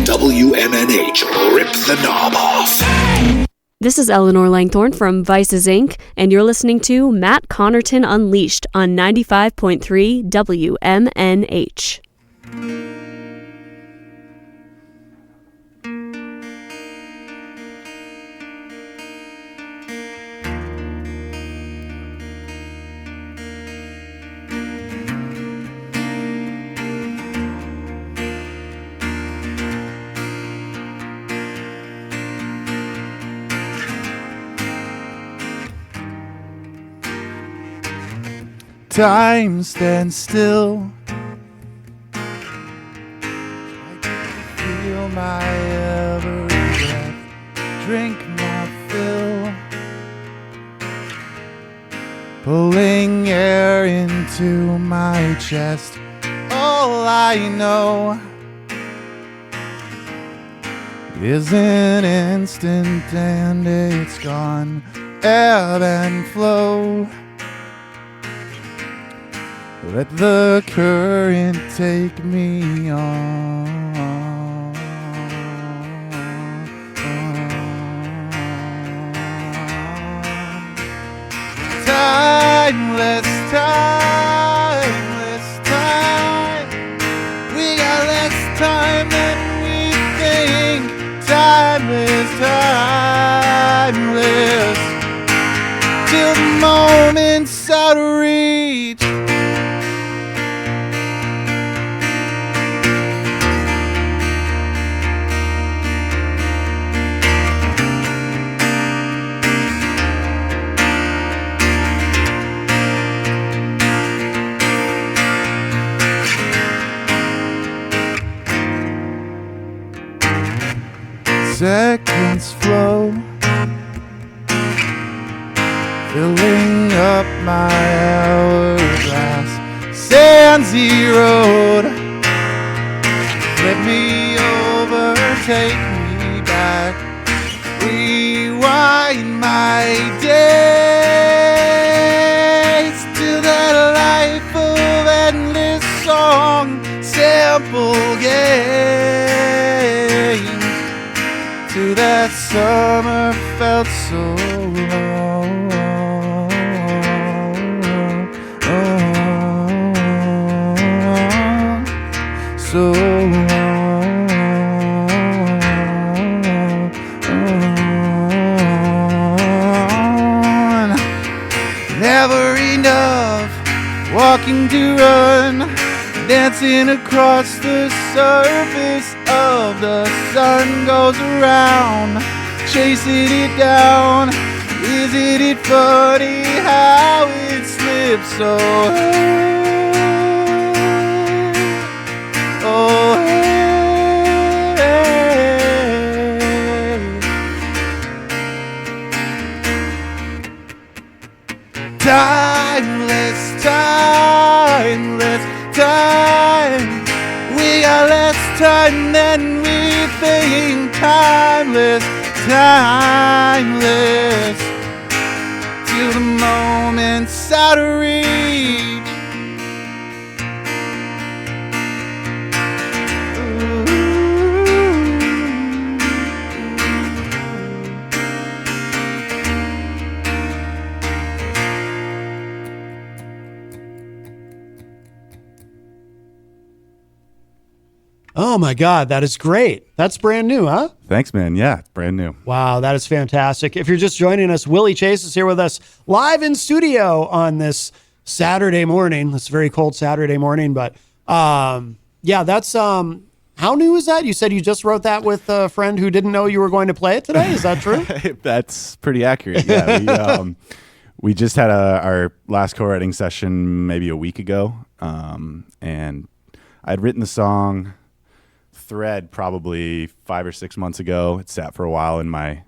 WMNH, rip the knob off. This is Eleanor Langthorne from Vices Inc., and you're listening to Matt Connarton Unleashed on 95.3 WMNH. Time stands still. I can feel my every breath, drink my fill, pulling air into my chest. All I know is an instant and it's gone, ebb and flow. Let the current take me on. Timeless, timeless time. We got less time than we think. Timeless, timeless. Till the moment's out of reach. Seconds flow, filling up my hourglass. Sands zeroed, let me overtake me back. Rewind my days to that life of endless song, sample game. To that summer felt so long, so long. Never enough walking to run, dancing across the surface of the sun goes around, chasing it down. Isn't it funny how it slips so oh, hey. Timeless, timeless time. We got less time than we think. Timeless, timeless. Till the moment's out of reach. Oh my God, that is great. That's brand new, huh? Thanks, man. Yeah, it's brand new. Wow, that is fantastic. If you're just joining us, Willy Chase is here with us live in studio on this Saturday morning. This very cold Saturday morning, but yeah, that's how new is that? You said you just wrote that with a friend who didn't know you were going to play it today. Is that true? That's pretty accurate. Yeah, we just had our last co-writing session maybe a week ago, and I'd written the song thread probably 5 or 6 months ago. It sat for a while in my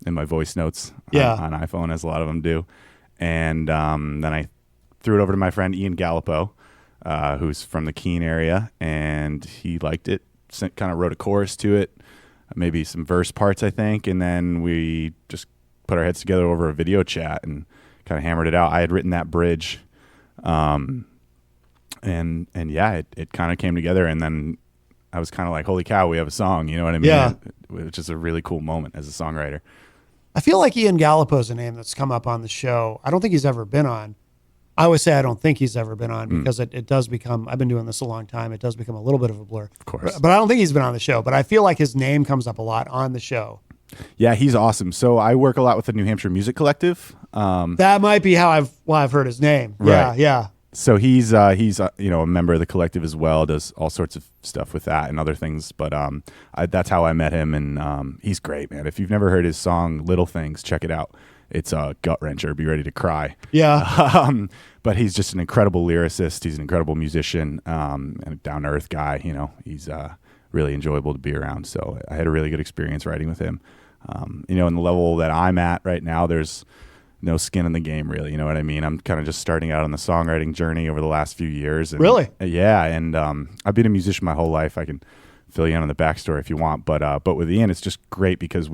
voice notes on iPhone, as a lot of them do, and then I threw it over to my friend Ian Gallipo, who's from the Keene area, and he liked it. Kind of wrote a chorus to it, maybe some verse parts, I think, and then we just put our heads together over a video chat and kind of hammered it out. I had written that bridge, and yeah, it kind of came together, and then I was kind of like, holy cow, we have a song. You know what I mean? Yeah. Which is a really cool moment as a songwriter. I feel like Ian Gallipo's a name that's come up on the show. I don't think he's ever been on. I always say I don't think he's ever been on because it does become, I've been doing this a long time, it does become a little bit of a blur. Of course. But I don't think he's been on the show, but I feel like his name comes up a lot on the show. Yeah, he's awesome. So I work a lot with the New Hampshire Music Collective. That might be how I've heard his name. Yeah, Right. yeah. So he's a member of the collective as well, does all sorts of stuff with that and other things. But that's how I met him, and he's great, man. If you've never heard his song "Little Things," check it out. It's a gut wrencher. Be ready to cry. Yeah. But he's just an incredible lyricist. He's an incredible musician, and a down to earth guy. He's really enjoyable to be around. So I had a really good experience writing with him. In the level that I'm at right now, there's no skin in the game, really. You know what I mean? I'm kind of just starting out on the songwriting journey over the last few years. And, Really? Yeah. And I've been a musician my whole life. I can fill you in on the backstory if you want. But with Ian, it's just great because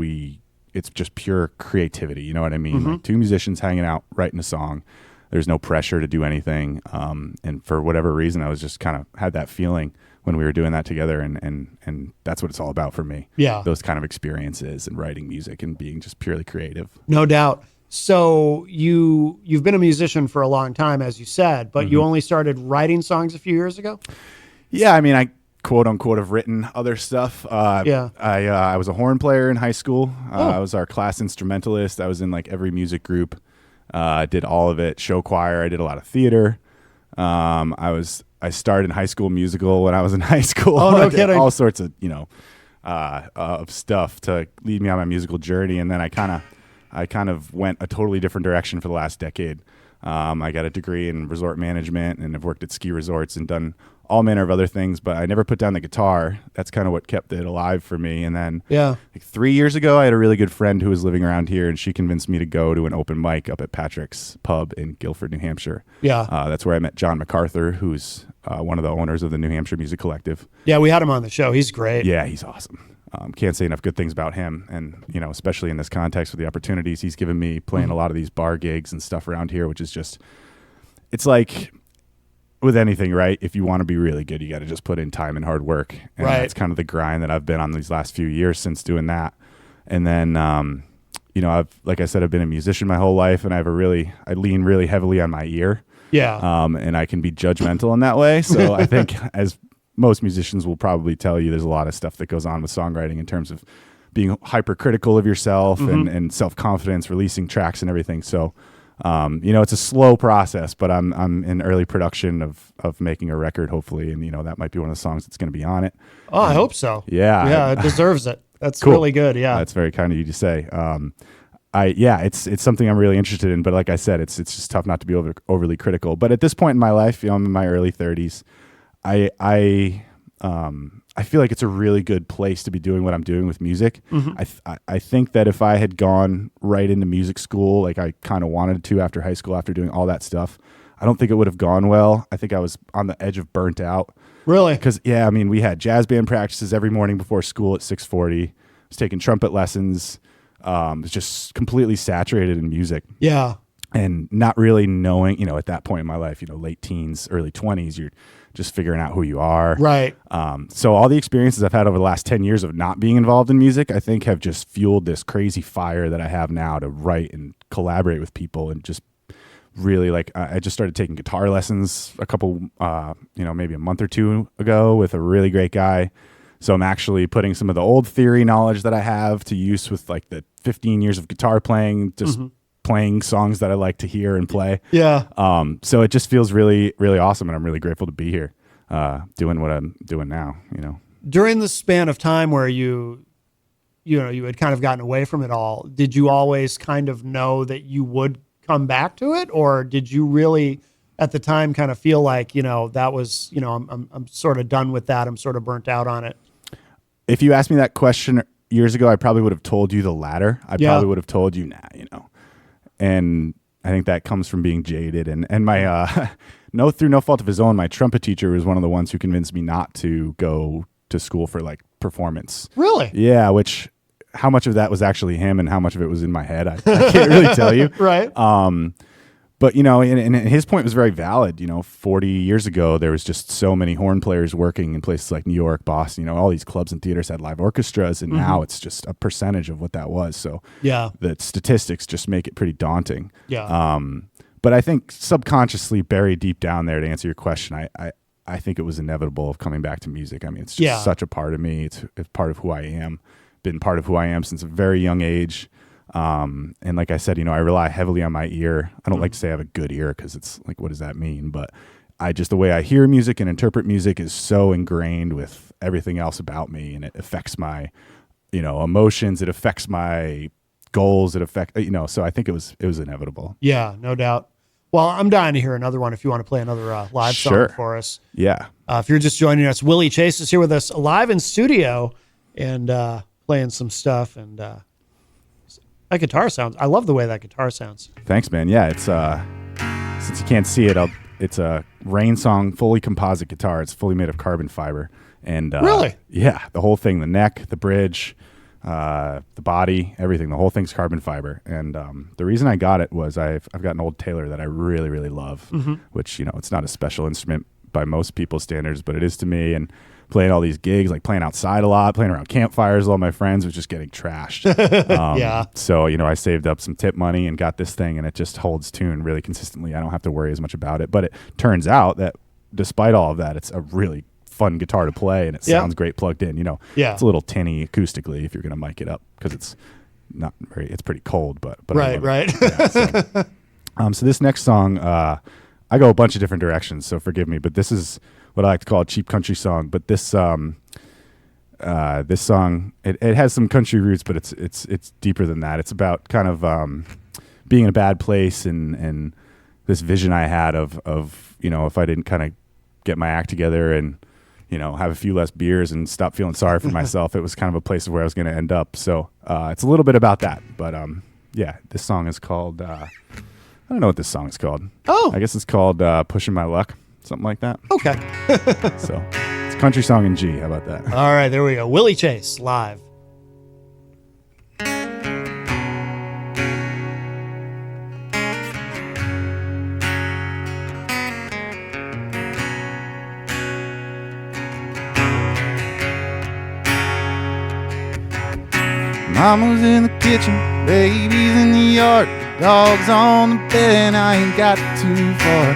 it's just pure creativity. You know what I mean? Like two musicians hanging out, writing a song. There's no pressure to do anything. And for whatever reason, I was just kind of had that feeling when we were doing that together. And that's what it's all about for me. Yeah. Those kind of experiences and writing music and being just purely creative. No doubt. So you've been a musician for a long time, as you said, but you only started writing songs a few years ago? Yeah, I mean, I quote unquote have written other stuff. Yeah. I was a horn player in high school. I was our class instrumentalist. I was in like every music group. I did all of it. Show choir. I did a lot of theater. I started in High School Musical when I was in high school. Oh, no I did kidding. all sorts of of stuff to lead me on my musical journey, and then I kind of went a totally different direction for the last decade. I got a degree in resort management and have worked at ski resorts and done all manner of other things, but I never put down the guitar. That's kind of what kept it alive for me. And then like 3 years ago, I had a really good friend who was living around here, and she convinced me to go to an open mic up at Patrick's Pub in Guilford, New Hampshire. Yeah. That's where I met John MacArthur, who's one of the owners of the New Hampshire Music Collective. Yeah, we had him on the show. He's great. Yeah, he's awesome. Can't say enough good things about him. And, especially in this context with the opportunities he's given me playing a lot of these bar gigs and stuff around here, which is just, it's like with anything, right? If you want to be really good, you got to just put in time and hard work. And Right. that's kind of the grind that I've been on these last few years since doing that. And then, like I said, I've been a musician my whole life, and I lean really heavily on my ear. Yeah. And I can be judgmental in that way. So I think as most musicians will probably tell you, there's a lot of stuff that goes on with songwriting in terms of being hypercritical of yourself and self-confidence, releasing tracks and everything. So, it's a slow process, but I'm in early production of making a record, hopefully. And, that might be one of the songs that's going to be on it. Oh, I hope so. Yeah. Yeah, it deserves it. That's Cool. really good. Yeah. That's very kind of you to say. It's something I'm really interested in, but like I said, it's just tough not to be overly critical. But at this point in my life, I'm in my early 30s. I feel like it's a really good place to be doing what I'm doing with music. I think that if I had gone right into music school, like I kind of wanted to after high school, after doing all that stuff, I don't think it would have gone well. I think I was on the edge of burnt out. Really? Because, we had jazz band practices every morning before school at 6:40. I was taking trumpet lessons. Was just completely saturated in music. Yeah. And not really knowing, at that point in my life, late teens, early 20s, you're just figuring out who you are. Right. So all the experiences I've had over the last 10 years of not being involved in music, I think have just fueled this crazy fire that I have now to write and collaborate with people. And just really I just started taking guitar lessons a couple, maybe a month or two ago with a really great guy. So I'm actually putting some of the old theory knowledge that I have to use with like the 15 years of guitar playing, just playing songs that I like to hear and play. Yeah. So it just feels really, really awesome. And I'm really grateful to be here, doing what I'm doing now, During the span of time where you had kind of gotten away from it all, did you always kind of know that you would come back to it? Or did you really at the time kind of feel like, that was, I'm sort of done with that. I'm sort of burnt out on it. If you asked me that question years ago, I probably would have told you the latter. I probably would have told you, and I think that comes from being jaded and my, through no fault of his own, my trumpet teacher was one of the ones who convinced me not to go to school for like performance. Really? Yeah. Which, how much of that was actually him and how much of it was in my head, I can't really tell you. Right. But, and his point was very valid. 40 years ago, there was just so many horn players working in places like New York, Boston. All these clubs and theaters had live orchestras, and now it's just a percentage of what that was. So the statistics just make it pretty daunting. Yeah. But I think subconsciously buried deep down there, to answer your question, I think it was inevitable of coming back to music. I mean, it's just such a part of me. It's part of who I am, been part of who I am since a very young age. And like I said, I rely heavily on my ear. I don't like to say I have a good ear because it's like, what does that mean? But the way I hear music and interpret music is so ingrained with everything else about me, and it affects my, emotions. It affects my goals. So I think it was inevitable. Yeah, no doubt. Well, I'm dying to hear another one if you want to play another live song for us. Yeah. If you're just joining us, Willy Chase is here with us live in studio and playing some stuff. And that guitar sounds, I love the way that guitar sounds. Thanks, man. Yeah, it's since you can't see it, it's a Rain Song fully composite guitar. It's fully made of carbon fiber. And really? Yeah, the whole thing, the neck, the bridge, the body, everything, the whole thing's carbon fiber. And the reason I got it was I've got an old Taylor that I really, really love, which, it's not a special instrument by most people's standards, but it is to me. And playing all these gigs, like playing outside a lot, playing around campfires with all my friends, was just getting trashed. So, I saved up some tip money and got this thing, and it just holds tune really consistently. I don't have to worry as much about it. But it turns out that despite all of that, it's a really fun guitar to play, and it sounds great plugged in. It's a little tinny acoustically if you're going to mic it up, because it's not very, it's pretty cold, but right. So this next song, I go a bunch of different directions, so forgive me, but this is what I like to call a cheap country song. But this song, it has some country roots, but it's deeper than that. It's about kind of being in a bad place, and this vision I had of if I didn't kind of get my act together and have a few less beers and stop feeling sorry for myself, it was kind of a place where I was going to end up. So it's a little bit about that. But this song is called, I don't know what this song is called. Oh. I guess it's called Pushing My Luck, something like that. Okay. So it's a country song in G. How about that? All right, there we go. Willy Chase, live. Mama's in the kitchen, baby's in the yard, dog's on the bed, and I ain't got too far.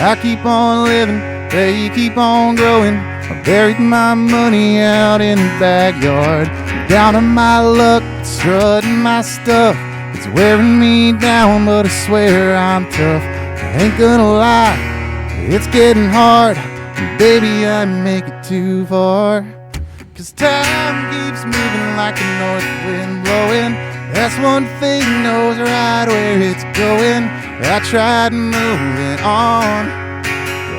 I keep on living, they keep on growing. I buried my money out in the backyard. Down on my luck, strutting my stuff. It's wearing me down, but I swear I'm tough. I ain't gonna lie, it's getting hard. Baby, I make it too far. 'Cause time keeps moving like a north wind blowing. That's one thing knows right where it's going. I tried moving on,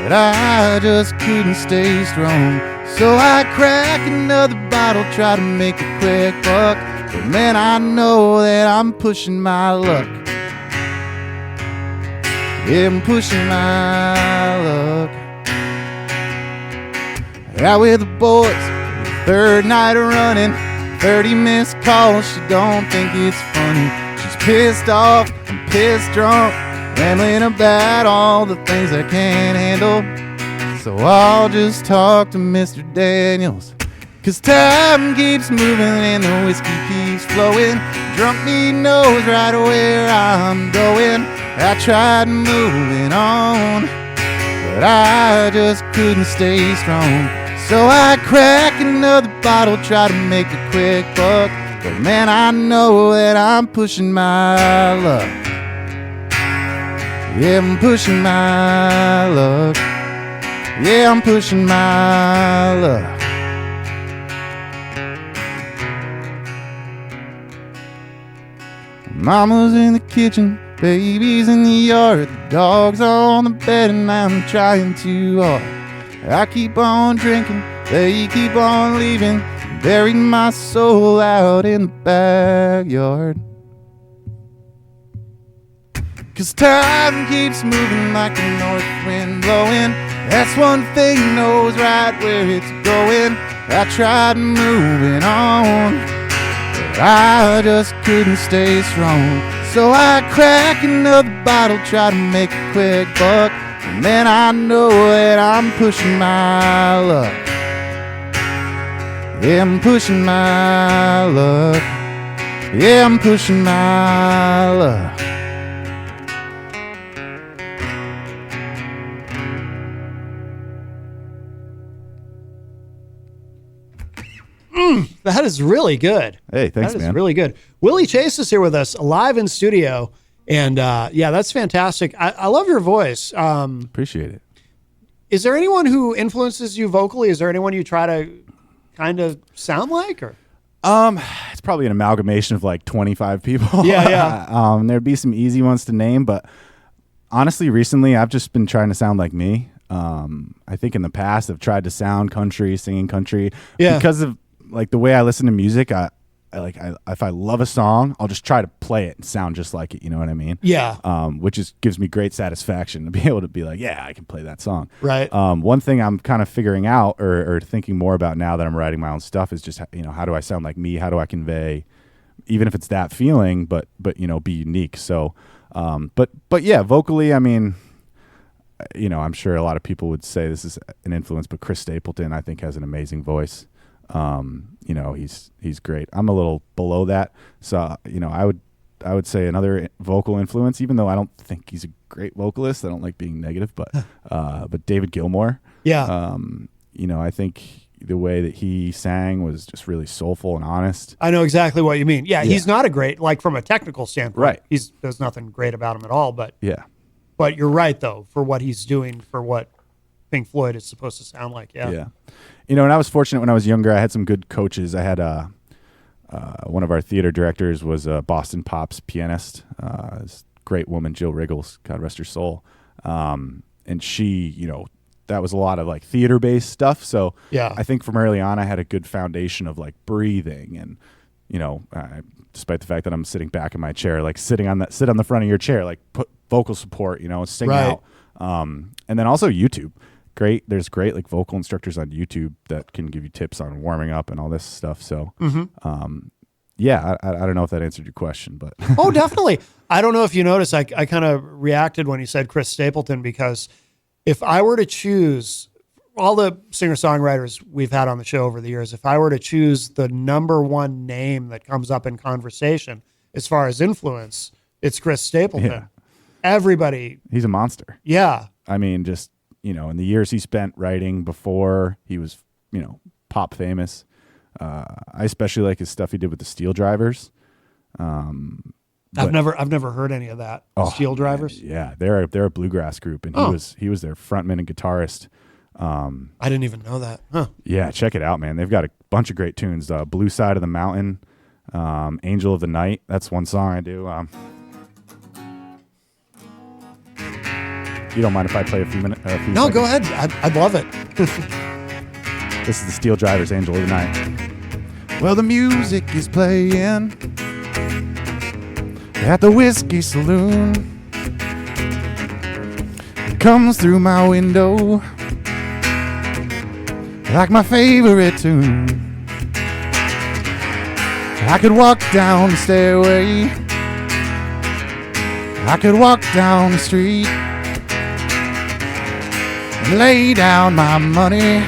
but I just couldn't stay strong. So I crack another bottle, try to make a quick buck. But man, I know that I'm pushing my luck. Yeah, I'm pushing my luck. Out with the boys, third night of running, 30 missed calls, she don't think it's funny. She's pissed off and pissed drunk, rambling about all the things I can't handle. So I'll just talk to Mr. Daniels. 'Cause time keeps moving and the whiskey keeps flowing. Drunk me knows right where I'm going. I tried moving on, but I just couldn't stay strong. So I crack another bottle, try to make a quick buck. But man, I know that I'm pushing my luck. Yeah, I'm pushing my luck. Yeah, I'm pushing my luck. Mama's in the kitchen, baby's in the yard, the dog's on the bed, and I'm trying too hard. I keep on drinking, they keep on leaving, buried my soul out in the backyard. 'Cause time keeps moving like a north wind blowing. That's one thing knows right where it's going. I tried moving on, but but I just couldn't stay strong. So I crack another bottle, try to make a quick buck, and then I know that I'm pushing my luck. Yeah, I'm pushing my luck. Yeah, I'm pushing my luck. That is really good. Hey, thanks, That is man. really good. Willie Chase is here with us live in studio. And yeah, that's fantastic. I love your voice. Appreciate it. Is there anyone who influences you vocally? Is there anyone you try to kind of sound like? Or It's probably an amalgamation of like 25 people. Yeah. There'd be some easy ones to name, but honestly, recently I've just been trying to sound like me. I think in the past I've tried to sound country, singing country, because of like the way I listen to music. If I love a song, I'll just try to play it and sound just like it. You know what I mean? Yeah. Which gives me great satisfaction to be able to be like, yeah, I can play that song. Right. One thing I'm kind of figuring out or thinking more about now that I'm writing my own stuff is just, how do I sound like me? How do I convey, even if it's that feeling, but be unique. So, but yeah, vocally, I mean, I'm sure a lot of people would say this is an influence, but Chris Stapleton, I think, has an amazing voice. He's great. I'm a little below that. So, I would say another vocal influence, even though I don't think he's a great vocalist. I don't like being negative, but David Gilmour. Yeah. I think the way that he sang was just really soulful and honest. I know exactly what you mean. Yeah. He's not a great, like from a technical standpoint, right. There's nothing great about him at all, but yeah. But you're right, though, for what he's doing, for what Pink Floyd is supposed to sound like. Yeah. Yeah. And I was fortunate when I was younger. I had some good coaches. I had one of our theater directors was a Boston Pops pianist, this great woman, Jill Riggles, God rest her soul. And she, that was a lot of like theater-based stuff. So yeah. I think from early on, I had a good foundation of like breathing and, despite the fact that I'm sitting back in my chair, like sit on the front of your chair, like put vocal support, sing right. out. And then also YouTube. There's great like vocal instructors on YouTube that can give you tips on warming up and all this stuff. So, yeah, I don't know if that answered your question, but oh, definitely. I don't know if you noticed, I kind of reacted when you said Chris Stapleton, because if I were to choose all the singer-songwriters we've had on the show over the years, if I were to choose the number one name that comes up in conversation as far as influence, it's Chris Stapleton. Yeah. Everybody. He's a monster. Yeah. I mean, just, in the years he spent writing before he was, pop famous, I especially like his stuff he did with the Steel Drivers. I've never heard any of that. Steel Drivers. Yeah, they're a bluegrass group, and he was their frontman and guitarist. I didn't even know that. Huh. Yeah, check it out, man. They've got a bunch of great tunes. Blue Side of the Mountain, Angel of the Night. That's one song I do. You don't mind if I play a few minutes? No, go ahead. I'd love it. This is the Steel Drivers, Angel of the Night. Well, the music is playing at the Whiskey Saloon. It comes through my window like my favorite tune. I could walk down the stairway, I could walk down the street and lay down my money,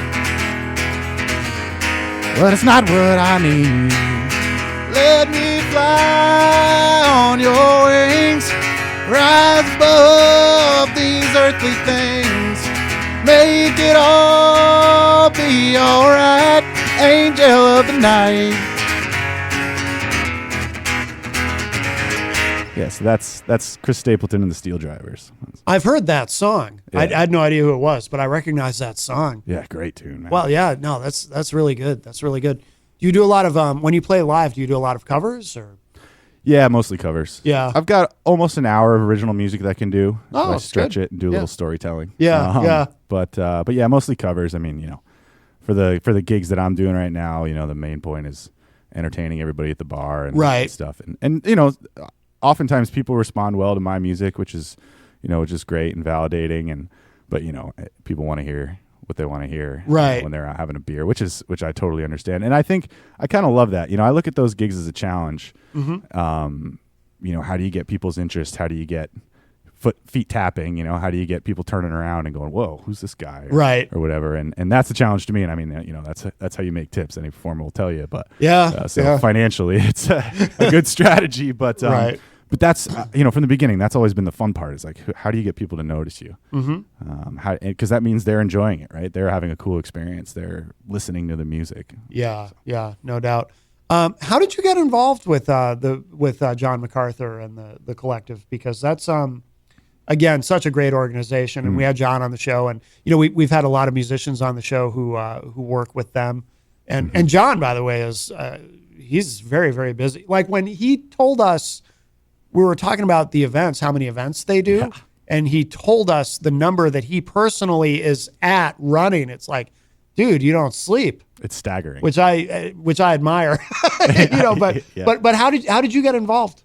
but it's not what I need. Let me fly on your wings, rise above these earthly things, make it all be alright, angel of the night. Yeah, so that's Chris Stapleton and the Steel Drivers. I've heard that song. Yeah. I had no idea who it was, but I recognize that song. Yeah, great tune, man. Well, yeah, no, that's really good. That's really good. Do you do a lot of when you play live? Do you do a lot of covers or? Yeah, mostly covers. Yeah, I've got almost an hour of original music that I can do. Oh, I stretch good. it and do a little storytelling. Yeah, yeah. But yeah, mostly covers. I mean, for the gigs that I'm doing right now, the main point is entertaining everybody at the bar and right. stuff. And oftentimes people respond well to my music, which is great and validating. But people want to hear what they want to hear Right. when they're out having a beer, which I totally understand. And I think I kind of love that. I look at those gigs as a challenge. How do you get people's interest? How do you get feet tapping? How do you get people turning around and going, whoa, who's this guy? Right. Or whatever. And that's the challenge to me. And I mean, that's how you make tips. Any performer will tell you, but financially it's a good strategy, but, right. But that's, from the beginning, that's always been the fun part is like, how do you get people to notice you? Because that means they're enjoying it, right? They're having a cool experience. They're listening to the music. Yeah, no doubt. How did you get involved with John MacArthur and the collective? Because that's again such a great organization, and we had John on the show, and we've had a lot of musicians on the show who work with them, and John, by the way, is he's very, very busy. Like when he told us, we were talking about the events, how many events they do. Yeah. And he told us the number that he personally is at running. It's like, dude, you don't sleep. It's staggering. Which I admire. But how did you get involved?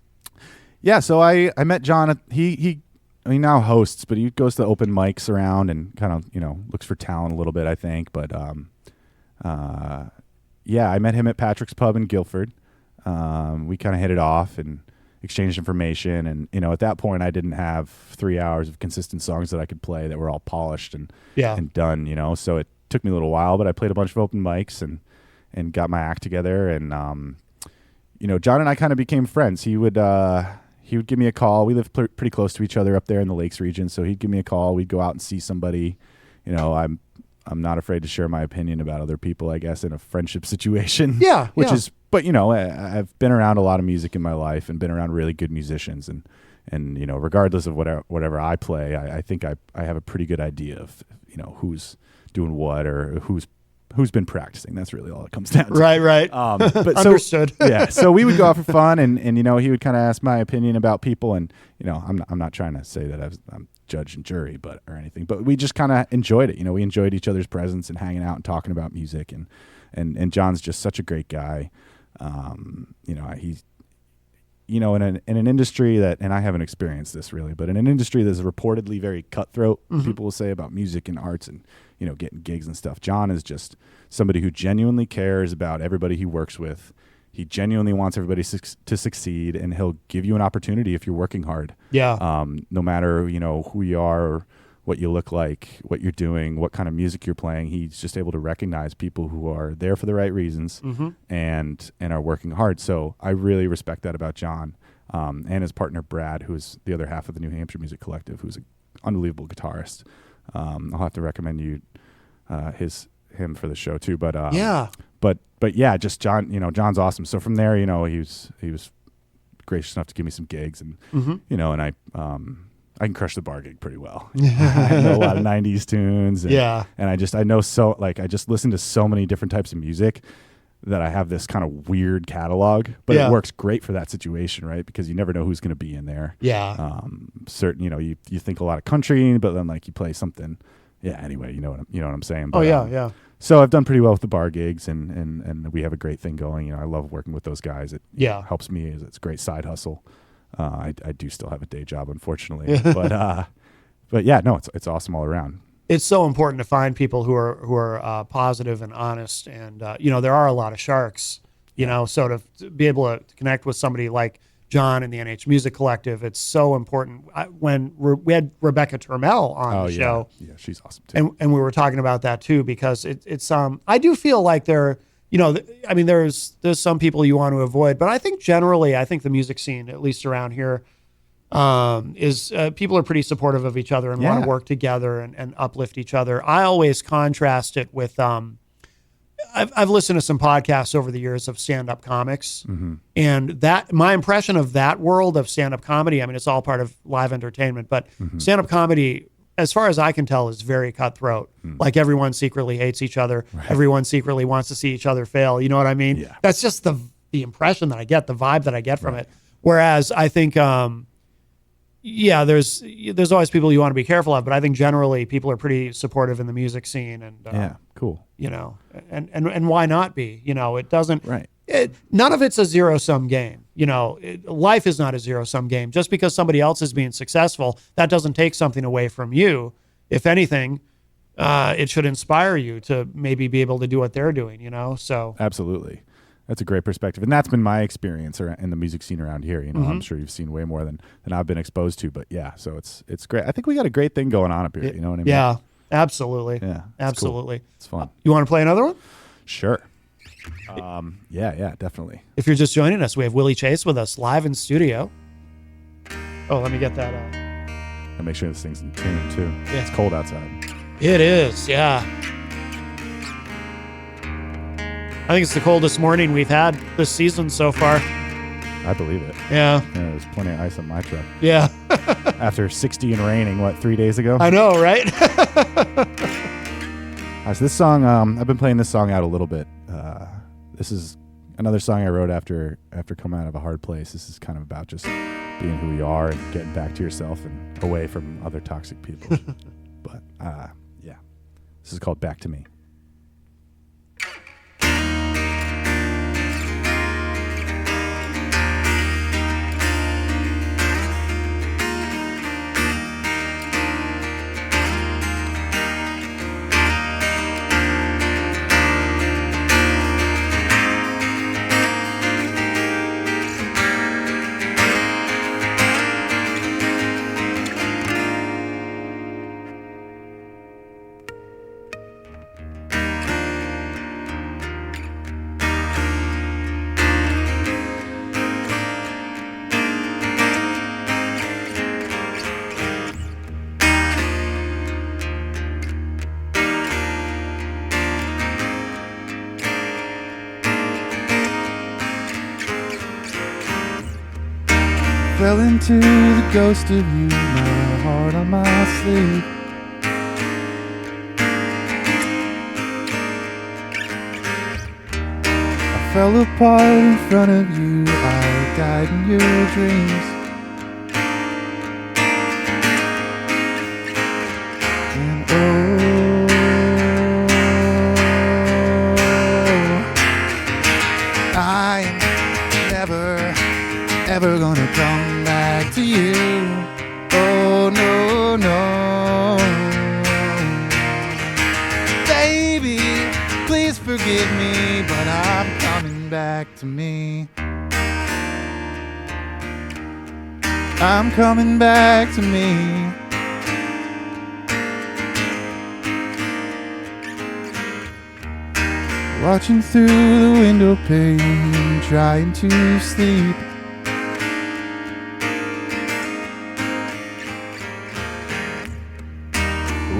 Yeah, so I met John. He now hosts, but he goes to open mics around and kind of, looks for talent a little bit, I think. But I met him at Patrick's Pub in Guilford. We kind of hit it off and exchanged information, and at that point I didn't have 3 hours of consistent songs that I could play that were all polished and done, so it took me a little while, but I played a bunch of open mics and got my act together, and John and I kind of became friends. He would give me a call. We live pretty close to each other up there in the Lakes region, so he'd give me a call. We'd go out and see somebody. I'm not afraid to share my opinion about other people, I guess, in a friendship situation. Yeah. But I've been around a lot of music in my life and been around really good musicians, and regardless of whatever I play, I think I have a pretty good idea of who's doing what or who's been practicing. That's really all it comes down to. Right. But Understood. So we would go out for fun, and he would kind of ask my opinion about people, and I'm not trying to say that I'm judge and jury, or anything, but we just kind of enjoyed it. We enjoyed each other's presence and hanging out and talking about music, and John's just such a great guy. He's in an industry that, and I haven't experienced this really, but in an industry that's reportedly very cutthroat, people will say about music and arts and getting gigs and stuff. John is just somebody who genuinely cares about everybody he works with. He genuinely wants everybody to succeed, and he'll give you an opportunity if you're working hard. Yeah. No matter, who you are, or what you look like, what you're doing, what kind of music you're playing. He's just able to recognize people who are there for the right reasons and are working hard. So I really respect that about John, and his partner, Brad, who is the other half of the New Hampshire Music Collective, who's an unbelievable guitarist. I'll have to recommend him for the show too. But just John, John's awesome. So from there, he was gracious enough to give me some gigs, and and I can crush the bar gig pretty well. I know a lot of 90s tunes, and I just listen to so many different types of music that I have this kind of weird catalog, but it works great for that situation, right? Because you never know who's going to be in there. Yeah. Certain, you think a lot of country, but then like you play something. Yeah. Anyway, you know what I'm saying. But, yeah. So I've done pretty well with the bar gigs, and we have a great thing going. I love working with those guys. It helps me. It's a great side hustle. I do still have a day job, unfortunately, but yeah, no, it's awesome all around. It's so important to find people who are positive and honest, and there are a lot of sharks. So to be able to connect with somebody like John and the NH Music Collective, it's so important. When we had Rebecca Turmel on the show, yeah, she's awesome too, and we were talking about that too, because it's I do feel like there's some people you want to avoid, but I think generally, the music scene, at least around here, is people are pretty supportive of each other and want to work together and uplift each other. I always contrast it with, I've listened to some podcasts over the years of stand-up comics, and that my impression of that world of stand-up comedy, it's all part of live entertainment, but stand-up comedy, as far as I can tell, is very cutthroat. Like everyone secretly hates each other. Right. Everyone secretly wants to see each other fail. You know what I mean? Yeah. That's just the impression that I get, the vibe that I get from it. Whereas I think, there's always people you want to be careful of, but I think generally people are pretty supportive in the music scene, and cool. And why not be? It doesn't. Right. None of it's a zero-sum game. Life is not a zero-sum game. Just because somebody else is being successful, that doesn't take something away from you. If anything, it should inspire you to maybe be able to do what they're doing, So Absolutely. That's a great perspective. And that's been my experience in the music scene around here. I'm sure you've seen way more than I've been exposed to, but yeah, so it's great. I think we got a great thing going on up here. You know what I mean? Yeah, absolutely. Yeah. Absolutely. Cool. It's fun. You want to play another one? Sure. Yeah, definitely. If you're just joining us, we have Willy Chase with us live in studio. Oh, let me get that out. And make sure this thing's in tune too. Yeah. It's cold outside. It is, yeah. I think it's the coldest morning we've had this season so far. I believe it. Yeah. There's plenty of ice on my truck. Yeah. After 60 and raining, 3 days ago? I know, right? So this song, I've been playing this song out a little bit. This is another song I wrote after coming out of a hard place. This is kind of about just being who you are and getting back to yourself and away from other toxic people. But yeah, this is called Back to Me. Fell into the ghost of you, my heart on my sleeve. I fell apart in front of you, I died in your dreams. And I'm never, ever gonna come back to you. Oh, no, no. Baby, please forgive me, but I'm coming back to me. I'm coming back to me. Watching through the window pane, trying to sleep.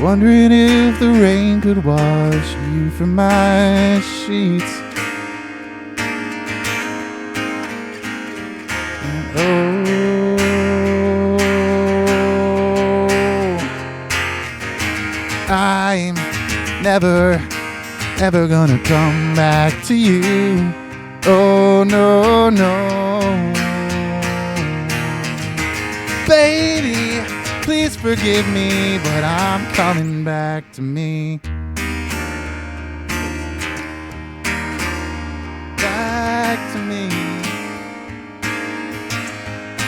Wondering if the rain could wash you from my sheets. And I'm never, ever gonna come back to you. Oh, no, no. Baby, please forgive me, but I'm coming back to me. Back to me.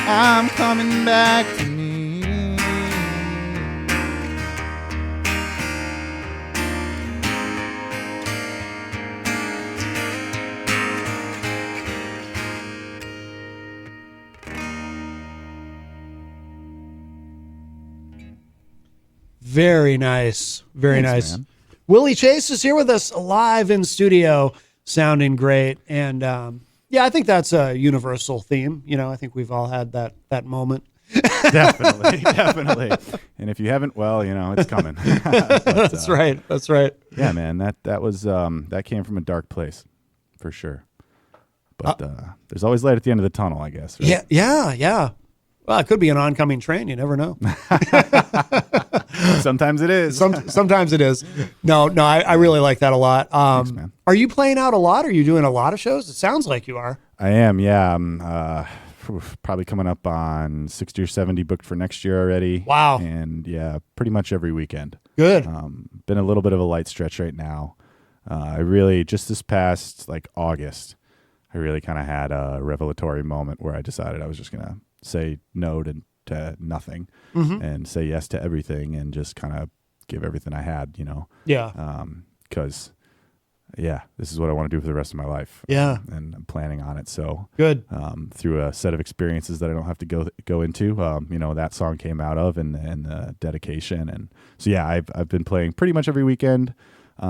I'm coming back to me. Very nice. Very Thanks, nice. man. Willy Chase is here with us live in studio, sounding great. And yeah, I think that's a universal theme. You know, I think we've all had that moment. Definitely. And if you haven't, well, you know, it's coming. But, That's right. That's right. Yeah, man, that was that came from a dark place, for sure. But there's always light at the end of the tunnel, I guess. Right? Yeah. Well, it could be an oncoming train. You never know. Sometimes it is. Sometimes it is. No, I really like that a lot. Thanks, man. Are you playing out a lot? Are you doing a lot of shows? It sounds like you are. I am, yeah. I'm probably coming up on 60 or 70 booked for next year already. Wow. And yeah, pretty much every weekend. Good. Been a little bit of a light stretch right now. I really, just this past August, I really kind of had a revelatory moment where I decided I was just going to say no to nothing and say yes to everything and just kind of give everything I had, Yeah. because this is what I want to do for the rest of my life. Yeah. And I'm planning on it. So Good. through a set of experiences that I don't have to go into, that song came out of and the dedication. And so, I've been playing pretty much every weekend.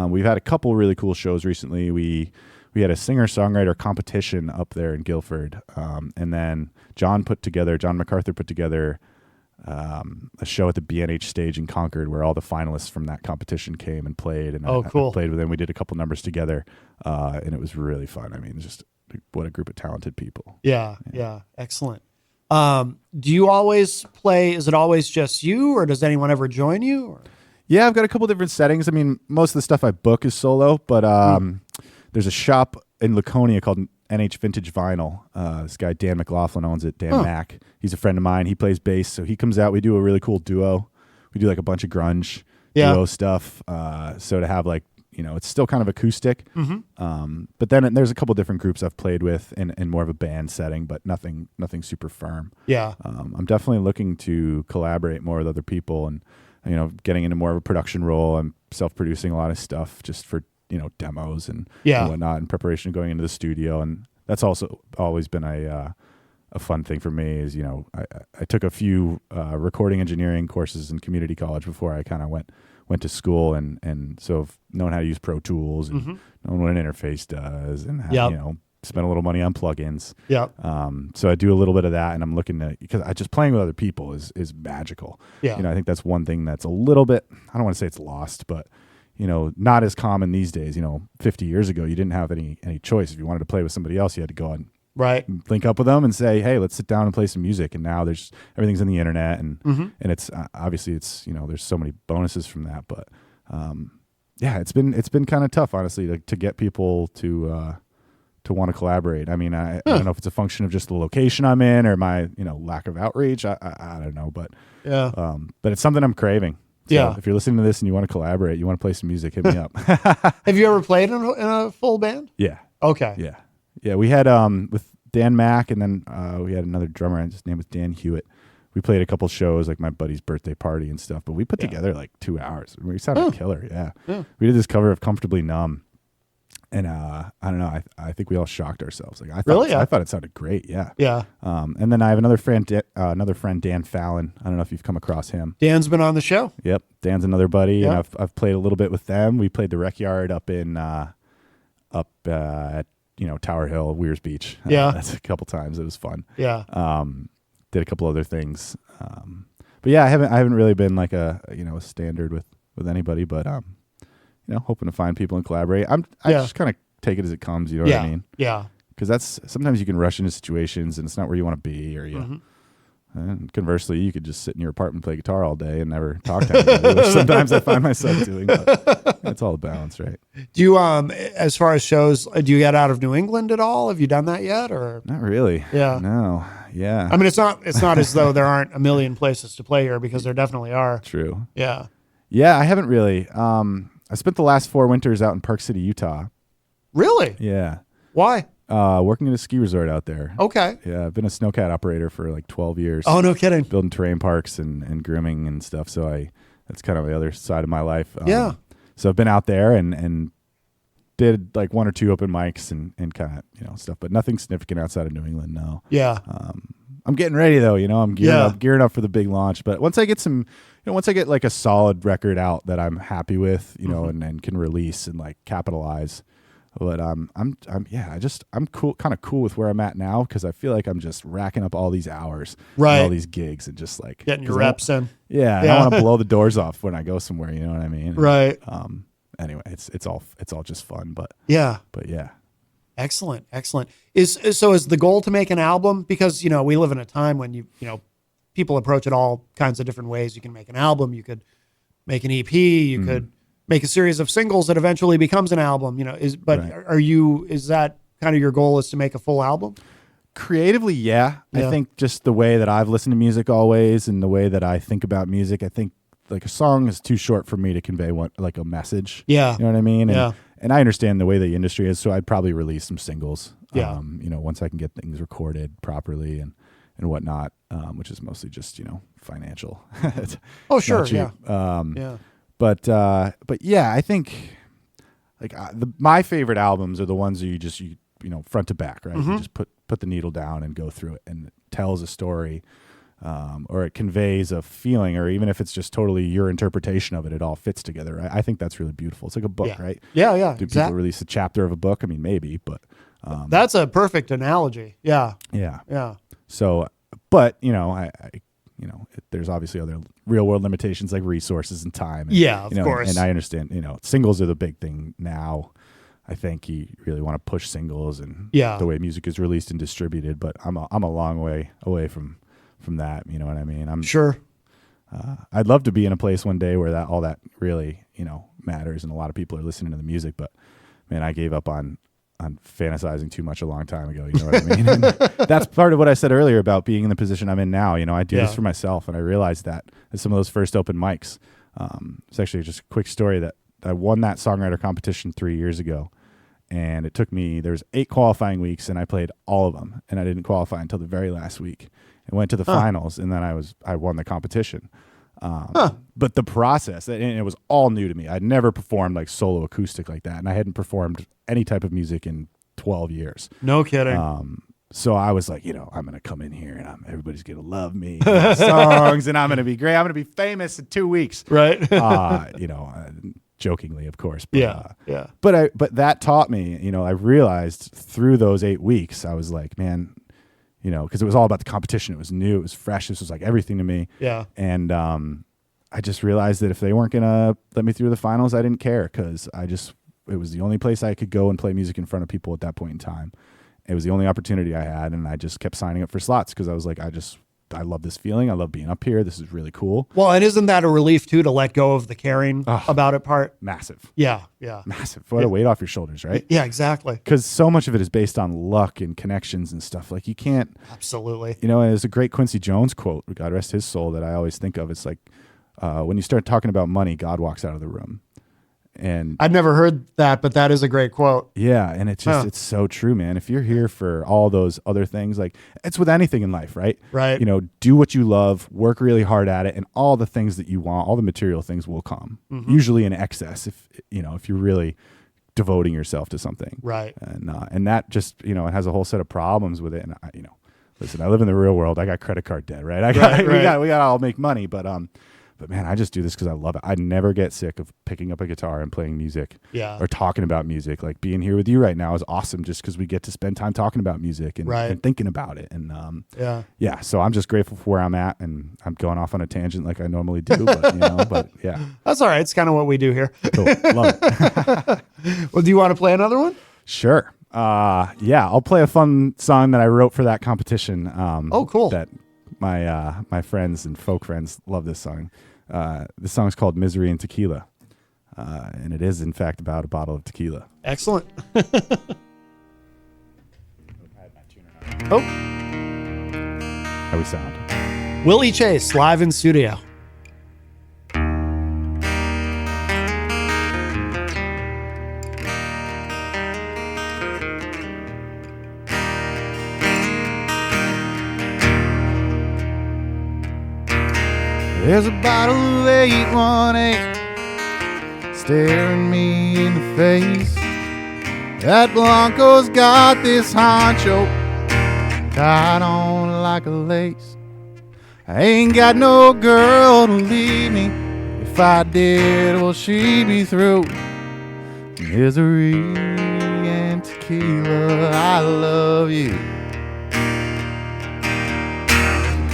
We've had a couple really cool shows recently. We had a singer-songwriter competition up there in Guilford. And then John MacArthur put together a show at the B&H stage in Concord where all the finalists from that competition came and played. And cool. I played with them. We did a couple numbers together, and it was really fun. I mean, just what a group of talented people. Yeah. Excellent. Do you always play? Is it always just you, or does anyone ever join you? Or? Yeah, I've got a couple different settings. I mean, most of the stuff I book is solo, but there's a shop in Laconia called NH Vintage Vinyl. This guy, Dan McLaughlin, owns it. Dan Mack. He's a friend of mine. He plays bass, so he comes out. We do a really cool duo. We do like a bunch of grunge duo stuff. So to have it's still kind of acoustic. Mm-hmm. But then there's a couple different groups I've played with in more of a band setting, but nothing super firm. Yeah. I'm definitely looking to collaborate more with other people and, getting into more of a production role. I'm self-producing a lot of stuff just for, demos and whatnot in preparation of going into the studio. And that's also always been a fun thing for me is, I took a few recording engineering courses in community college before I kind of went to school. And so I've known how to use Pro Tools and known what an interface does and how, spend a little money on plugins. Yeah. So I do a little bit of that, and I'm looking to, because I just playing with other people is magical. Yeah. I think that's one thing that's a little bit, I don't want to say it's lost, but not as common these days. 50 years ago, you didn't have any choice. If you wanted to play with somebody else, you had to go and link up with them and say, hey, let's sit down and play some music. And now everything's on the internet, and it's obviously there's so many bonuses from that. But it's been kind of tough, honestly, to get people to want to collaborate. I mean, I don't know if it's a function of just the location I'm in or my lack of outreach. I don't know, but but it's something I'm craving. So if you're listening to this and you want to collaborate, you want to play some music, hit me up. Have you ever played in a full band? Yeah. Okay. Yeah. We had with Dan Mack, and then we had another drummer, and his name was Dan Hewitt. We played a couple shows, like my buddy's birthday party and stuff, but we put together like 2 hours. We sounded killer. Yeah. We did this cover of Comfortably Numb. And I don't know. I think we all shocked ourselves. Like I thought it sounded great. Yeah. Yeah. And then I have another friend, Dan Fallon. I don't know if you've come across him. Dan's been on the show. Yep. Dan's another buddy, Yep. and I've played a little bit with them. We played the Rec Yard up in at Tower Hill, Weirs Beach. Yeah. That's a couple times. It was fun. Yeah. Did a couple other things. But yeah, I haven't really been like a standard with anybody, but hoping to find people and collaborate. I just kind of take it as it comes. You know what I mean? Yeah. Because that's sometimes you can rush into situations and it's not where you want to be, or and conversely, you could just sit in your apartment and play guitar all day and never talk to anybody, which sometimes I find myself doing. But it's all a balance, right? Do you, as far as shows, do you get out of New England at all? Have you done that yet, or not really? Yeah. No. Yeah. I mean, it's not as though there aren't a million places to play here, because there definitely are. True. Yeah. Yeah, I haven't really. I spent the last 4 winters out in Park City, Utah. Really? Yeah. Why? Working at a ski resort out there. Okay. Yeah, I've been a snowcat operator for like 12 years. Oh, no kidding. Building terrain parks and grooming and stuff. So that's kind of the other side of my life. Yeah. So I've been out there and did like 1 or 2 open mics and kind of, stuff, but nothing significant outside of New England. No. Yeah. I'm getting ready though, I'm gearing up for the big launch, but once I get once I get like a solid record out that I'm happy with, and can release and like capitalize. But I'm cool, kind of cool with where I'm at now, because I feel like I'm just racking up all these hours, right, and all these gigs, and just like getting your reps in. Yeah, I want to blow the doors off when I go somewhere. You know what I mean? Right. Anyway, it's all just fun, but yeah. Excellent. Is the goal to make an album? Because we live in a time when people approach it all kinds of different ways. You can make an album, you could make an EP, you could make a series of singles that eventually becomes an album, is that kind of your goal, is to make a full album? Creatively, yeah. I think just the way that I've listened to music always, and the way that I think about music, I think like a song is too short for me to convey like a message. Yeah. You know what I mean? And I understand the way the industry is, so I'd probably release some singles. Yeah. Once I can get things recorded properly and whatnot, which is mostly just, financial. Oh, sure. Yeah. But yeah, I think like my favorite albums are the ones that you front to back, right? You just put the needle down and go through it, and it tells a story, or it conveys a feeling, or even if it's just totally your interpretation of it, it all fits together. I think that's really beautiful. It's like a book, right? Yeah. Do people release a chapter of a book? I mean, maybe, but that's a perfect analogy. Yeah. So, but there's obviously other real world limitations like resources and time. And, of course. And I understand. Singles are the big thing now. I think you really want to push singles and the way music is released and distributed. But I'm a long way away from that. You know what I mean? I'm sure. I'd love to be in a place one day where all that really matters and a lot of people are listening to the music. But man, I gave up on fantasizing too much a long time ago. You know what I mean? And that's part of what I said earlier about being in the position I'm in now. I do this for myself, and I realized that at some of those first open mics. It's actually just a quick story that I won that songwriter competition 3 years ago, and it took me, there's 8 qualifying weeks, and I played all of them, and I didn't qualify until the very last week. I went to the finals, and then I won the competition. But the process, and it was all new to me. I'd never performed like solo acoustic like that, and I hadn't performed any type of music in 12 years. No kidding. So I was like, I'm going to come in here and everybody's going to love me, songs, and I'm going to be great. I'm going to be famous in 2 weeks. Right. Jokingly, of course. But, yeah. But that taught me, I realized through those 8 weeks, I was like, man, because it was all about the competition. It was new. It was fresh. This was like everything to me. Yeah. And I just realized that if they weren't going to let me through the finals, I didn't care because it was the only place I could go and play music in front of people at that point in time. It was the only opportunity I had, and I just kept signing up for slots because I was like, I love this feeling. I love being up here. This is really cool. Well, and isn't that a relief too to let go of the caring about it part? Massive. Yeah. Massive. What a weight off your shoulders, right? Yeah, exactly. Because so much of it is based on luck and connections and stuff. Like you can't. Absolutely. And there's a great Quincy Jones quote, God rest his soul, that I always think of. It's like when you start talking about money, God walks out of the room. And I'd never heard that, but that is a great quote. Yeah, and it's just it's so true, man. If you're here for all those other things, like it's with anything in life, right? Right. Do what you love, work really hard at it, and all the things that you want, all the material things will come. Usually in excess, if you're really devoting yourself to something. Right. And that just it has a whole set of problems with it. And listen, I live in the real world. I got credit card debt, right? We got to all make money, but man, I just do this because I love it. I never get sick of picking up a guitar and playing music or talking about music. Like being here with you right now is awesome just because we get to spend time talking about music and thinking about it. And so I'm just grateful for where I'm at, and I'm going off on a tangent like I normally do, but yeah. That's all right. It's kind of what we do here. Cool. Love it. Well, do you want to play another one? Sure. I'll play a fun song that I wrote for that competition. Cool. That my friends and folk friends love this song. This song is called Misery and Tequila, and it is, in fact, about a bottle of tequila. Excellent. How we sound. Willy Chase, live in studio. There's a bottle of 818 staring me in the face. That Blanco's got this honcho tied on like a lace. I ain't got no girl to leave me. If I did, well, she'd be through. Misery and tequila, I love you.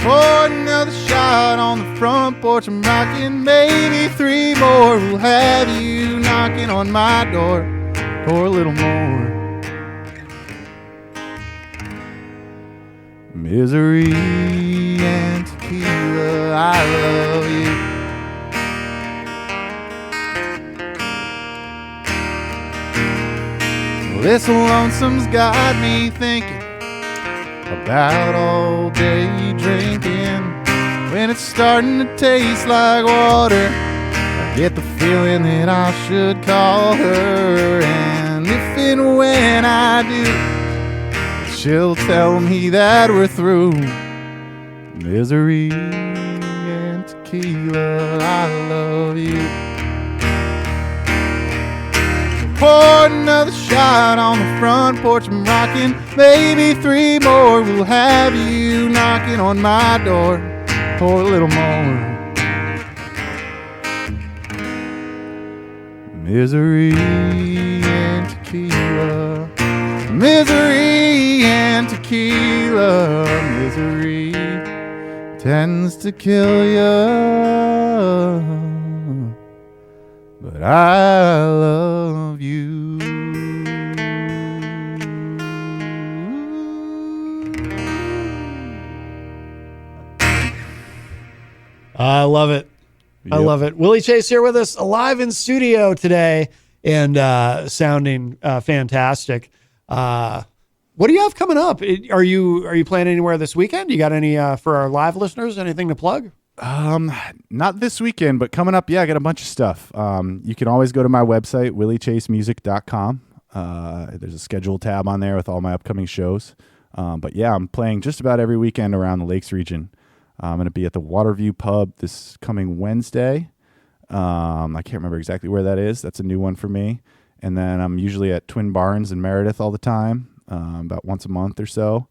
Pour another shot on the front porch, I'm rocking, maybe 3 more. We'll have you knocking on my door. Pour a little more. Misery and tequila, I love you. Well, this lonesome's got me thinking about all day drinking. When it's starting to taste like water, I get the feeling that I should call her. And if and when I do, she'll tell me that we're through. Misery and tequila, I love you. Pour another shot on the front porch, I'm rocking. Maybe 3 more will have you knocking on my door. Pour a little more. Misery and tequila. Misery and tequila. Misery tends to kill you, but I love you. I love it. I love it. Willy Chase here with us, live in studio today, and sounding fantastic. What do you have coming up? Are you playing anywhere this weekend? You got any for our live listeners? Anything to plug? Not this weekend, but coming up, yeah, I got a bunch of stuff. You can always go to my website, willychasemusic.com. There's a schedule tab on there with all my upcoming shows. But yeah, I'm playing just about every weekend around the Lakes region. I'm going to be at the Waterview Pub this coming Wednesday. I can't remember exactly where that is. That's a new one for me. And then I'm usually at Twin Barns in Meredith all the time, about once a month or so.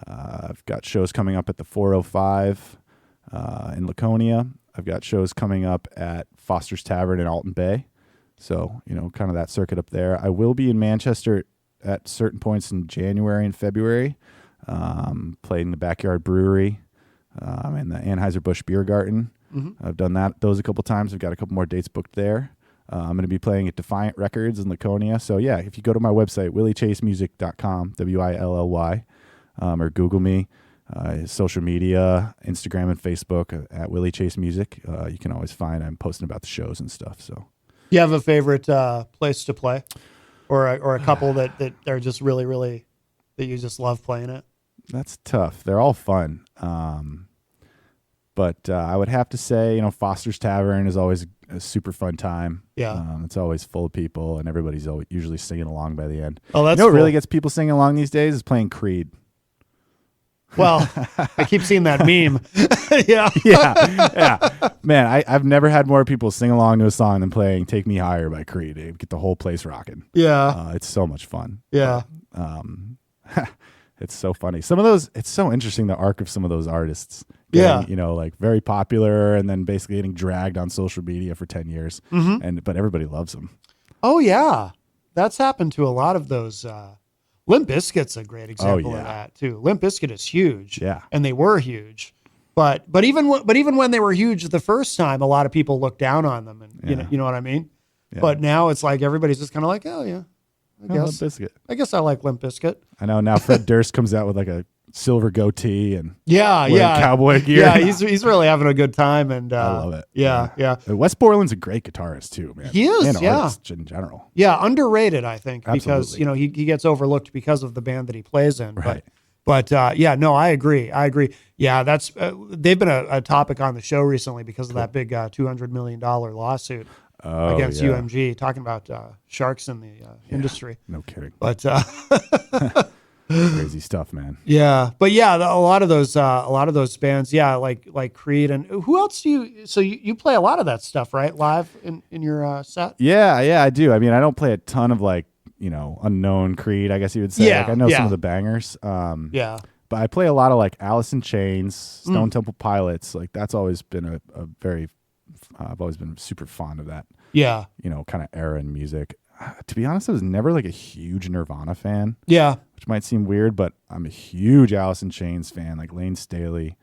I've got shows coming up at the 405 in Laconia. I've got shows coming up at Foster's Tavern in Alton Bay. So, kind of that circuit up there. I will be in Manchester at certain points in January and February, playing the Backyard Brewery. In the Anheuser-Busch Beer Garden. Mm-hmm. I've done those a couple times. I've got a couple more dates booked there. I'm going to be playing at Defiant Records in Laconia. So yeah, if you go to my website, willychasemusic.com, WILLY, or Google me, social media, Instagram and Facebook at Willy Chase Music. You can always find I'm posting about the shows and stuff. So, you have a favorite place to play, or a couple that are just really, really that you just love playing at? That's tough. They're all fun. But I would have to say, Foster's Tavern is always a super fun time. Yeah. It's always full of people, and everybody's usually singing along by the end. Oh, that's what cool. really gets people singing along these days is playing Creed. Well, I keep seeing that meme. Yeah. Yeah. Man, I've never had more people sing along to a song than playing Take Me Higher by Creed. They get the whole place rocking. Yeah. It's so much fun. Yeah. But, it's so funny. Some of those, it's so interesting, the arc of some of those artists. Getting, like very popular and then basically getting dragged on social media for 10 years. Mm-hmm. But everybody loves them. Oh, yeah. That's happened to a lot of those. Limp Bizkit's a great example of that, too. Limp Bizkit is huge. Yeah. And they were huge. But even when they were huge the first time, a lot of people looked down on them. And you know what I mean? Yeah. But now it's like everybody's just kind of like, oh, yeah. I guess. Limp Bizkit. I guess I like Limp Bizkit. I know now Fred Durst comes out with like a silver goatee and yeah, cowboy gear. Yeah, he's really having a good time, and I love it. Yeah. Wes Borland's a great guitarist too, man. He is, and artist in general. Yeah, underrated, I think, Absolutely. because he gets overlooked because of the band that he plays in. Right. But no, I agree. Yeah, that's they've been a topic on the show recently because of that big $200 million lawsuit against UMG, talking about sharks in the industry. No kidding. But crazy stuff, man. Yeah, but yeah, a lot of those bands, like Creed, and who else do you? So you play a lot of that stuff, right? Live in your set? Yeah, I do. I mean, I don't play a ton of unknown Creed, I guess you would say. Yeah, I know some of the bangers. Yeah. But I play a lot of Alice in Chains, Stone Temple Pilots. That's always been a very. I've always been super fond of that. Yeah. Kind of era in music. To be honest, I was never a huge Nirvana fan. Yeah. Which might seem weird, but I'm a huge Alice in Chains fan. Lane Staley,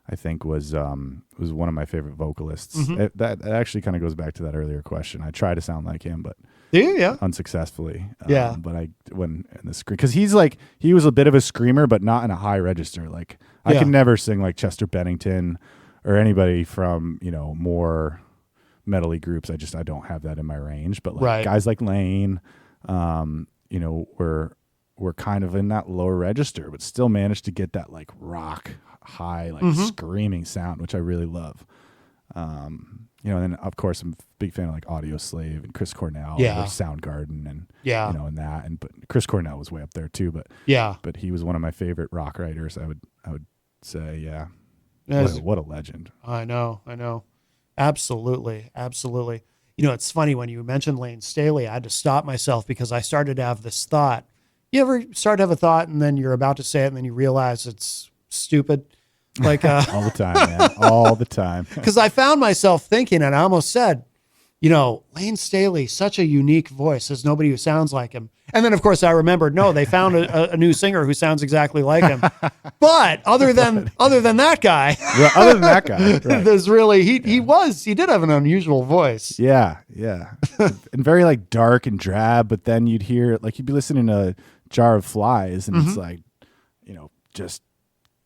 I think was one of my favorite vocalists. Mm-hmm. That actually kind of goes back to that earlier question. I try to sound like him, but unsuccessfully. Yeah. But when in the scream, because he was a bit of a screamer, but not in a high register. I can never sing like Chester Bennington or anybody from more metal-y groups. I don't have that in my range. But guys like Lane, were kind of in that lower register, but still managed to get that rock high, screaming sound, which I really love. And then of course I'm a big fan of Audio Slave and Chris Cornell, or Soundgarden, and but Chris Cornell was way up there too. But he was one of my favorite rock writers. I would say, what a legend. I know. Absolutely. it's funny when you mentioned Lane Staley, I had to stop myself because I started to have this thought. You ever start to have a thought and then you're about to say it and then you realize it's stupid? Like all the time, man. All the time. Because I found myself thinking, and I almost said, Lane Staley, such a unique voice. There's nobody who sounds like him. And then, of course, I remembered, no, they found a new singer who sounds exactly like him. But other than that guy, right. there's really he did have an unusual voice. Yeah, and very like dark and drab. But then you'd hear like you'd be listening to Jar of Flies, and it's like, just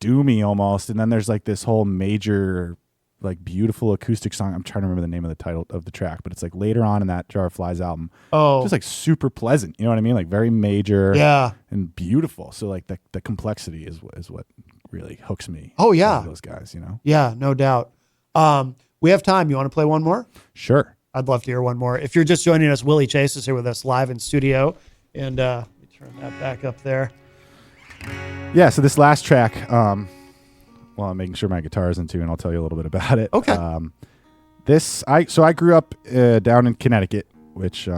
doomy almost. And then there's like this whole major, like beautiful acoustic song. I'm trying to remember the name of the title of the track, but it's like later on in that Jar of Flies album. Oh, just like super pleasant. You know what I mean? Like very major, and beautiful. So like the complexity is what really hooks me. Oh yeah, those guys. Yeah, no doubt. We have time. You want to play one more? Sure. I'd love to hear one more. If you're just joining us, Willy Chase is here with us live in studio, and let me turn that back up there. Yeah. So this last track. I'm making sure my guitar is in tune, and I'll tell you a little bit about it. Okay. I grew up down in Connecticut, which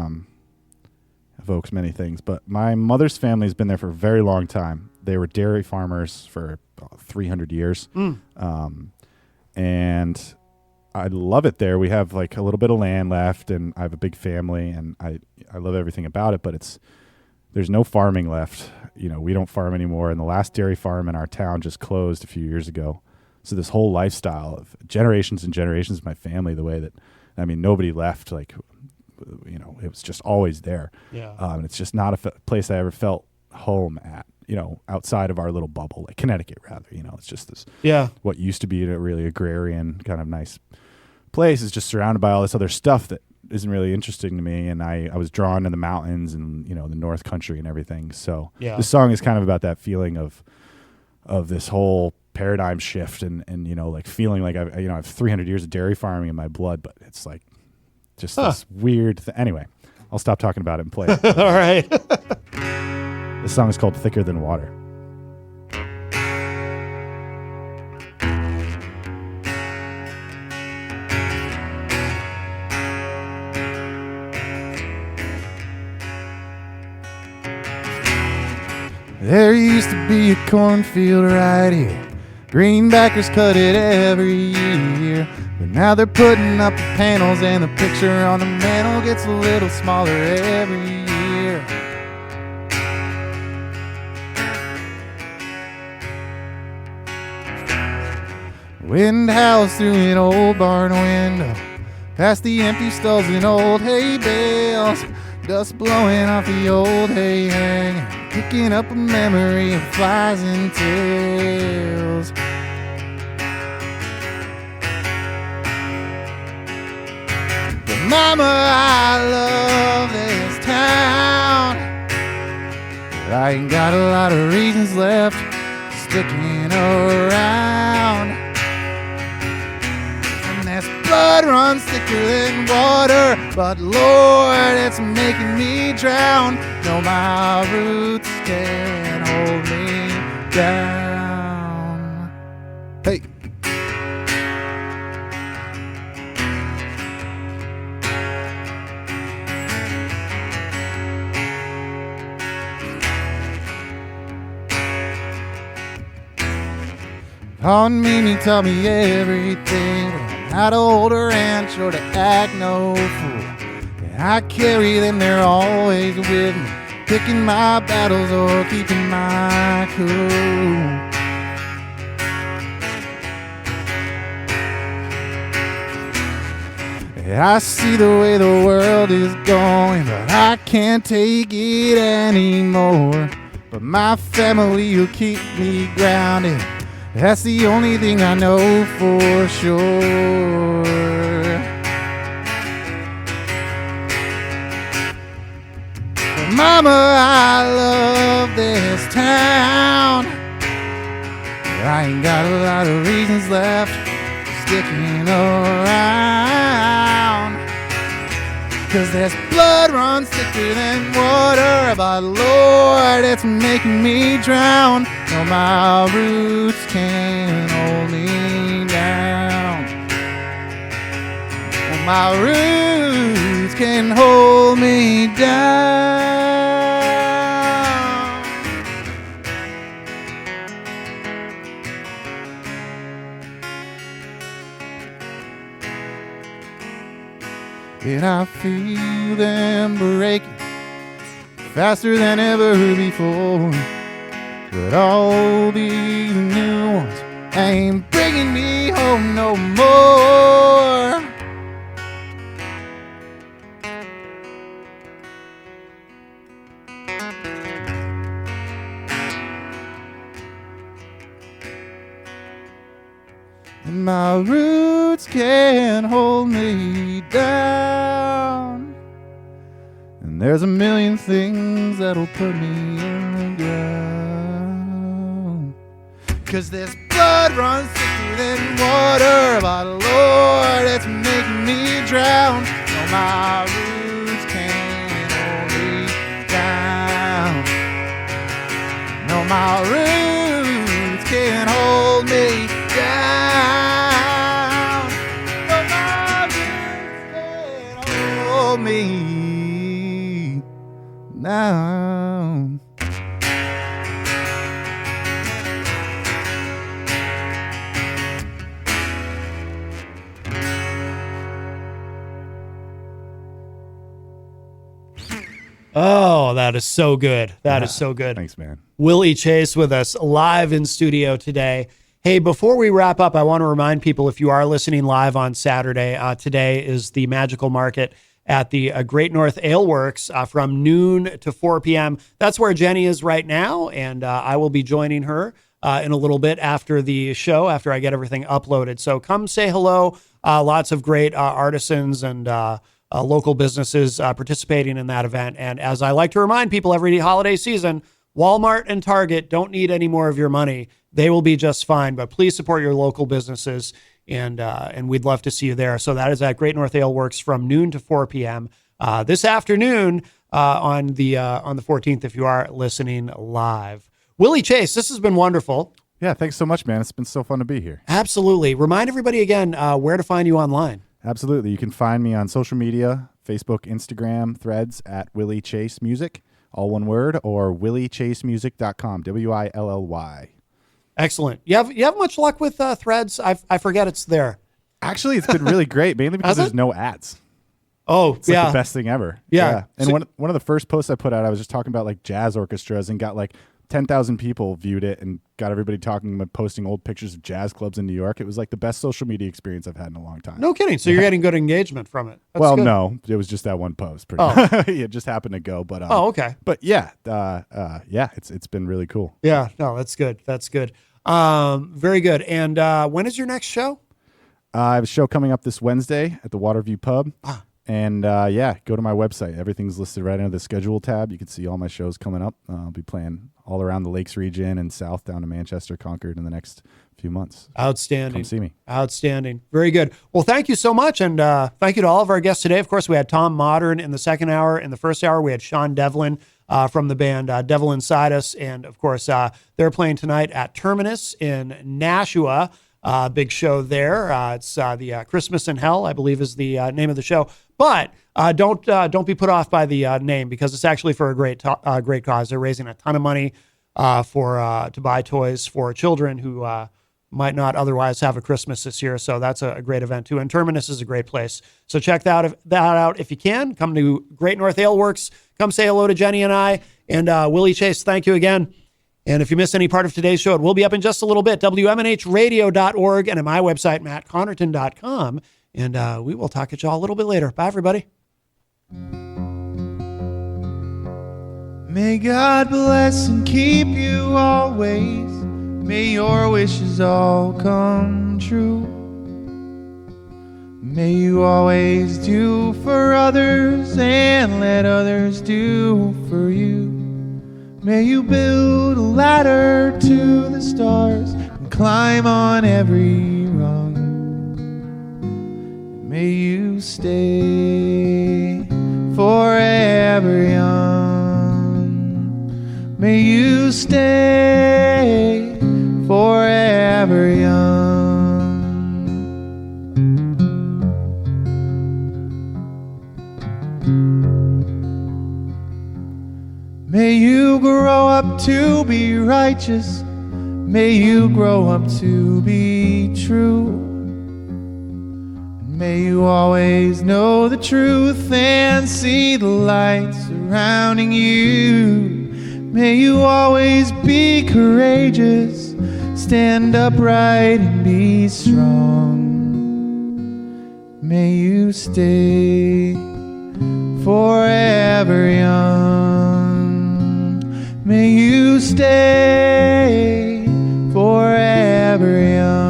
evokes many things, but my mother's family has been there for a very long time. They were dairy farmers for 300 years. And I love it there. We have like a little bit of land left, and I have a big family, and I love everything about it, but there's no farming left. We don't farm anymore. And the last dairy farm in our town just closed a few years ago. So this whole lifestyle of generations and generations of my family, the way that, nobody left, like, it was just always there. Yeah. And it's just not a place I ever felt home at, outside of our little bubble, like Connecticut rather, it's just this, what used to be a really agrarian kind of nice place is just surrounded by all this other stuff that isn't really interesting to me, and I was drawn to the mountains and the North Country and everything. So this song is kind of about that feeling of this whole paradigm shift and like feeling like I have 300 years of dairy farming in my blood, but it's like just this weird anyway. I'll stop talking about it and play it. All right. This song is called Thicker Than Water. There used to be a cornfield right here. Greenbackers cut it every year. But now they're putting up the panels, and the picture on the mantle gets a little smaller every year. Wind howls through an old barn window, past the empty stalls and old hay bales. Dust blowing off the old hay hanging, picking up a memory of flies and tails. But mama, I love this town, but I ain't got a lot of reasons left sticking around. Blood runs thicker than water, but Lord, it's making me drown. No, my roots can't hold me down. Hey. On Mimi taught me everything, how to hold a ranch or to act no fool. And I carry them, they're always with me, picking my battles or keeping my cool. I see the way the world is going, but I can't take it anymore. But my family will keep me grounded, that's the only thing I know for sure. But mama, I love this town, but I ain't got a lot of reasons left sticking around. 'Cause this blood runs thicker than water, but Lord, it's making me drown. No, my roots can't hold me down. Oh, my roots can hold me down. And I feel them breaking faster than ever before. But all these new ones ain't bringing me home no more. And my roots can't hold me down. And there's a million things that'll put me in the ground. 'Cause this blood runs thicker than water, but Lord, it's making me drown. No, my roots can't hold me down. No, my roots can't hold me down. No, my roots can't hold me down. Oh, that is so good. That is so good. Thanks, man. Willy Chase with us live in studio today. Hey, before we wrap up, I want to remind people, if you are listening live on Saturday, today is the Magical Market at the Great North Ale Works from noon to 4 p.m. That's where Jenny is right now, and I will be joining her in a little bit after the show, after I get everything uploaded. So come say hello. Lots of great artisans and local businesses participating in that event. And as I like to remind people every holiday season, Walmart and Target don't need any more of your money. They will be just fine, but please support your local businesses, and we'd love to see you there. So that is at Great North Ale Works from noon to 4 p.m. This afternoon on the 14th, if you are listening live. Willy Chase, this has been wonderful. Yeah, thanks so much, man. It's been so fun to be here. Absolutely. Remind everybody again where to find you online. Absolutely. You can find me on social media, Facebook, Instagram, Threads at Willy Chase Music, all one word, or willychasemusic.com, Willy. Excellent. You have much luck with Threads? I forget it's there. Actually, it's been really great, mainly because there's no ads. Oh, It's like the best thing ever. Yeah. And So- one of the first posts I put out, I was just talking about like jazz orchestras and got like 10,000 people viewed it and got everybody talking about posting old pictures of jazz clubs in New York. It was like the best social media experience I've had in a long time. No kidding. So you're getting good engagement from it. That's Well, good. no, it was just that one post. Pretty it just happened to go. But Okay. But yeah, it's been really cool. Yeah. No, that's good. That's good. Very good. And when is your next show? I have a show coming up this Wednesday at the Waterview Pub. And go to my website. Everything's listed right under the schedule tab. You can see all my shows coming up. I'll be playing all around the Lakes region and south down to Manchester, Concord in the next few months. Outstanding. Come see me. Outstanding. Very good. Well, thank you so much. And thank you to all of our guests today. Of course, we had Tom Modern in the second hour. In the first hour, we had Sean Devlin from the band Devil Inside Us. And of course, they're playing tonight at Terminus in Nashua. Big show there. It's the Christmas in Hell, I believe, is the name of the show. But don't be put off by the name, because it's actually for a great cause. They're raising a ton of money to buy toys for children who might not otherwise have a Christmas this year. So that's a great event too. And Terminus is a great place. So check that out if you can. Come to Great North Ale Works. Come say hello to Jenny and I. And Willy Chase, thank you again. And if you missed any part of today's show, it will be up in just a little bit. WMNHradio.org and at my website, mattconnerton.com. And we will talk at y'all a little bit later. Bye, everybody. May God bless and keep you always. May your wishes all come true. May you always do for others and let others do for you. May you build a ladder to the stars and climb on every rung. May you stay forever young. May you stay forever young. to be righteous. May you grow up to be true. May you always know the truth and see the light surrounding you. May you always be courageous, stand upright and be strong. May you stay forever young. May you stay forever young.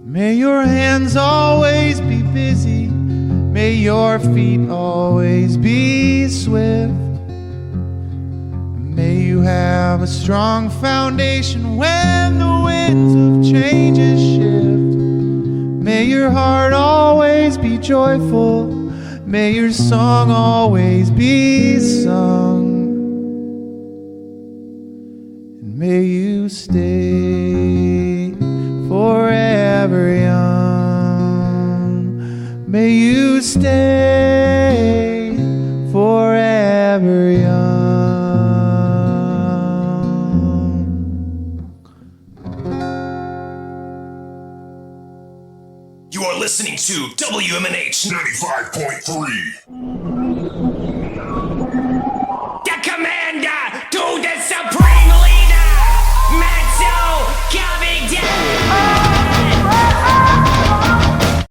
May your hands always be busy. May your feet always be swift. May you have a strong foundation when the winds of changes shift. May your heart always be joyful. May your song always be sung. And may you stay forever young. May you stay forever young. You are listening to WMNH 95.3.